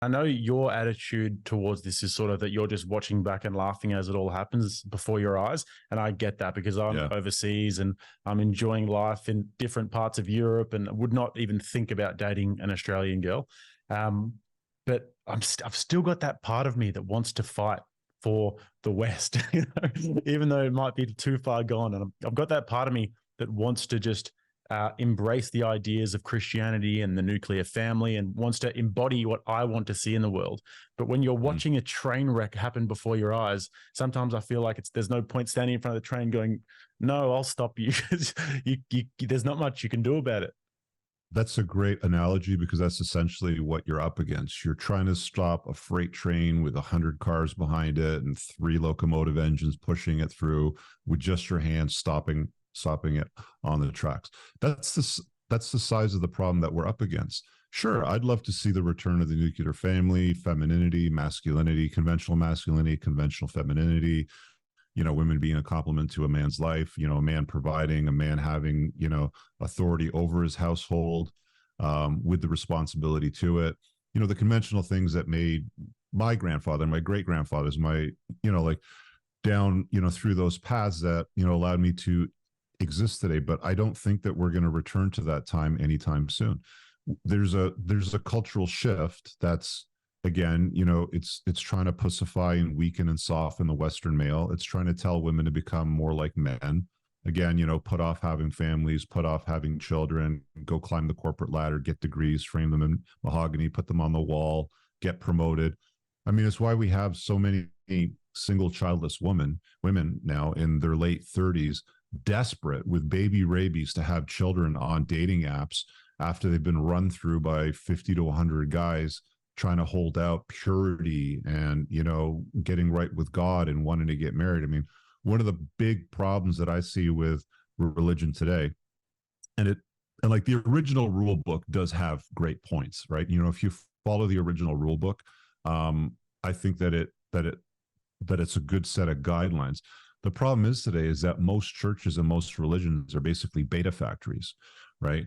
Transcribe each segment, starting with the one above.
I know your attitude towards this is sort of that you're just watching back and laughing as it all happens before your eyes. And I get that because I'm Yeah. overseas and I'm enjoying life in different parts of Europe and would not even think about dating an Australian girl. Um, but I've still got that part of me that wants to fight for the West, even though it might be too far gone. And I've got that part of me that wants to just embrace the ideas of Christianity and the nuclear family and wants to embody what I want to see in the world. But when you're Mm. watching a train wreck happen before your eyes, sometimes I feel like there's no point standing in front of the train going, no, I'll stop you because there's not much you can do about it. That's a great analogy because that's essentially what you're up against. You're trying to stop a freight train with 100 cars behind it and 3 locomotive engines pushing it through with just your hands stopping it on the tracks. That's the size of the problem that we're up against. Sure, I'd love to see the return of the nuclear family, femininity, masculinity, conventional femininity, women being a complement to a man's life, a man providing, a man having, authority over his household, with the responsibility to it. The conventional things that made my grandfather, my great grandfathers, like down, through those paths that, allowed me to exist today. But I don't think that we're going to return to that time anytime soon. There's a cultural shift that's, again, it's trying to pussify and weaken and soften the Western male. It's trying to tell women to become more like men. Again, put off having families, put off having children, go climb the corporate ladder, get degrees, frame them in mahogany, put them on the wall, get promoted. I mean, it's why we have so many single childless women now in their late 30s, desperate with baby rabies to have children on dating apps after they've been run through by 50 to 100 guys trying to hold out purity and, getting right with God and wanting to get married. I mean, one of the big problems that I see with religion today, and like the original rule book does have great points, right? If you follow the original rule book, I think that it's a good set of guidelines. The problem is today is that most churches and most religions are basically beta factories, right?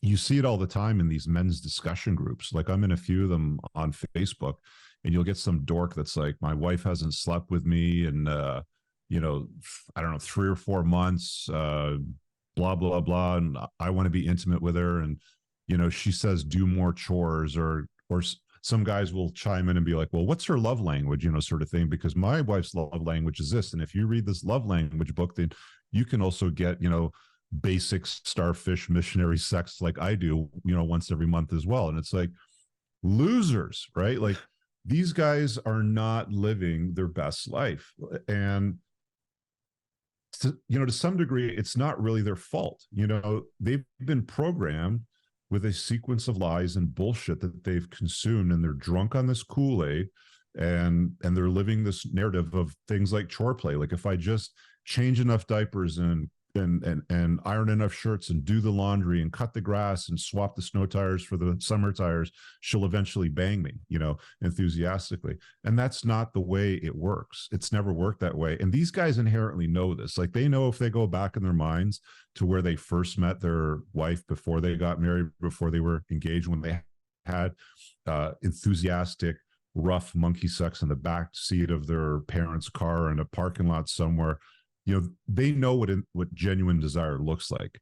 You see it all the time in these men's discussion groups. Like I'm in a few of them on Facebook, and you'll get some dork that's like, my wife hasn't slept with me in, I don't know, 3 or 4 months, blah, blah, blah. And I want to be intimate with her. And, she says, do more chores, or some guys will chime in and be like, well, what's her love language, sort of thing, because my wife's love language is this. And if you read this love language book, then you can also get, basic starfish missionary sex like I do, once every month as well. And it's like, losers, right? Like these guys are not living their best life. And to some degree, it's not really their fault. They've been programmed with a sequence of lies and bullshit that they've consumed, and they're drunk on this Kool-Aid, and they're living this narrative of things like chore play. Like if I just change enough diapers and iron enough shirts and do the laundry and cut the grass and swap the snow tires for the summer tires, she'll eventually bang me, enthusiastically. And that's not the way it works. It's never worked that way. And these guys inherently know this. Like they know if they go back in their minds to where they first met their wife before they got married, before they were engaged, when they had enthusiastic, rough monkey sex in the back seat of their parents' car in a parking lot somewhere, they know what genuine desire looks like.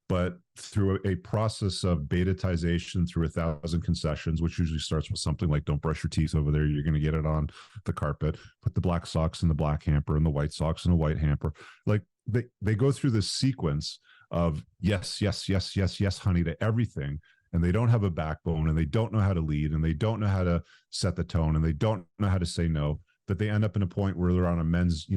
But through a process of betatization, through 1,000 concessions, which usually starts with something like, don't brush your teeth over there, you're going to get it on the carpet, put the black socks in the black hamper and the white socks in the white hamper. Like they go through this sequence of yes, yes, yes, yes, yes, honey, to everything. And they don't have a backbone, and they don't know how to lead, and they don't know how to set the tone, and they don't know how to say no, that they end up in a point where they're on a men's,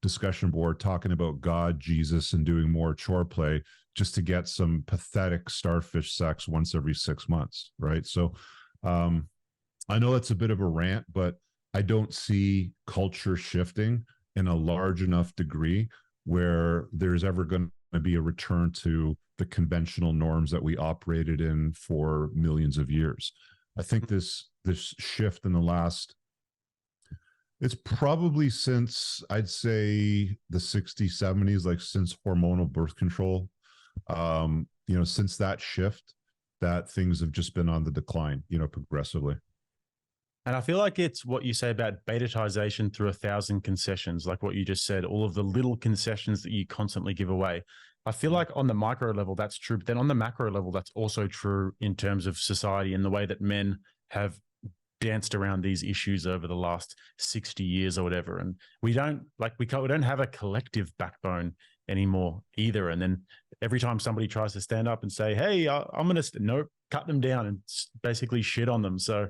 discussion board talking about God, Jesus, and doing more chore play just to get some pathetic starfish sex once every 6 months, right? So I know that's a bit of a rant, but I don't see culture shifting in a large enough degree where there's ever going to be a return to the conventional norms that we operated in for millions of years. I think this shift in the last, it's probably since, I'd say, the 60s, 70s, like since hormonal birth control, since that shift, that things have just been on the decline, progressively. And I feel like it's what you say about betatization through 1,000 concessions, like what you just said, all of the little concessions that you constantly give away. I feel like on the micro level, that's true. But then on the macro level, that's also true in terms of society and the way that men have danced around these issues over the last 60 years or whatever. And we don't have a collective backbone anymore either. And then every time somebody tries to stand up and say, hey, I'm going to, nope, cut them down and basically shit on them. So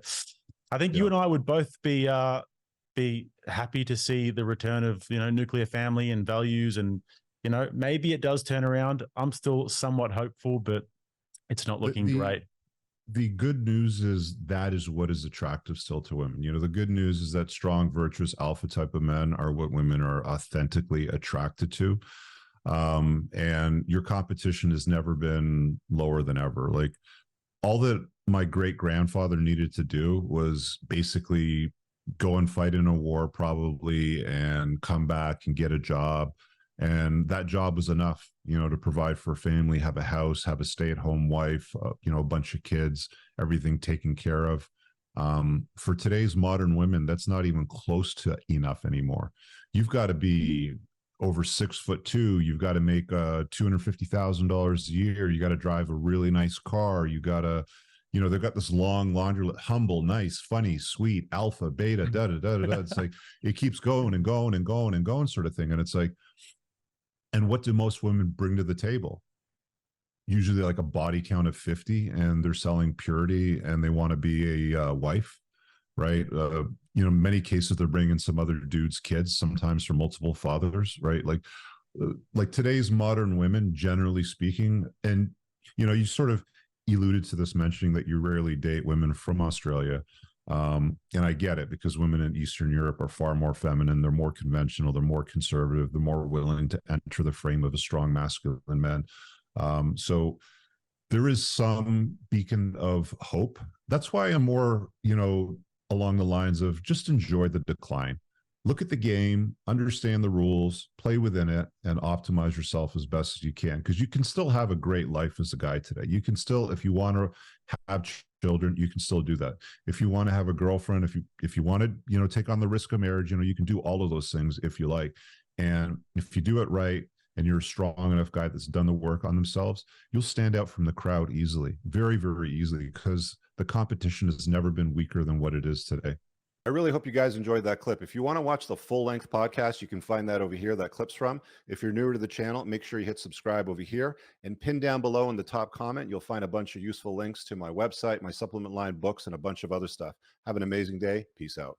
I think you and I would both be happy to see the return of, nuclear family and values. And, maybe it does turn around. I'm still somewhat hopeful, but it's not looking great. The good news is that is what is attractive still to women. The good news is that strong, virtuous alpha type of men are what women are authentically attracted to. And your competition has never been lower than ever. Like, all that my great grandfather needed to do was basically go and fight in a war, probably, and come back and get a job. And that job was enough, to provide for a family, have a house, have a stay-at-home wife, a bunch of kids, everything taken care of. For today's modern women, that's not even close to enough anymore. You've got to be over 6'2". You've got to make $250,000 a year. You got to drive a really nice car. You got to, they've got this long laundry list: humble, nice, funny, sweet, alpha, beta, da da da da da. It's like it keeps going and going and going and going, sort of thing. And it's like, and what do most women bring to the table? Usually like a body count of 50, and they're selling purity, and they want to be a wife, right? In many cases, they're bringing some other dude's kids, sometimes from multiple fathers, right? Like today's modern women, generally speaking, and, you sort of alluded to this, mentioning that you rarely date women from Australia. And I get it, because women in Eastern Europe are far more feminine. They're more conventional. They're more conservative. They're more willing to enter the frame of a strong masculine man. So there is some beacon of hope. That's why I'm more, along the lines of just enjoy the decline. Look at the game, understand the rules, play within it, and optimize yourself as best as you can. Because you can still have a great life as a guy today. You can still, if you want to have children, you can still do that. If you want to have a girlfriend, if you want to, take on the risk of marriage, you can do all of those things if you like. And if you do it right, and you're a strong enough guy that's done the work on themselves, you'll stand out from the crowd easily, very, very easily, because the competition has never been weaker than what it is today. I really hope you guys enjoyed that clip. If you want to watch the full-length podcast, you can find that over here, that clip's from. If you're newer to the channel, make sure you hit subscribe over here, and pin down below in the top comment, you'll find a bunch of useful links to my website, my supplement line, books, and a bunch of other stuff. Have an amazing day. Peace out.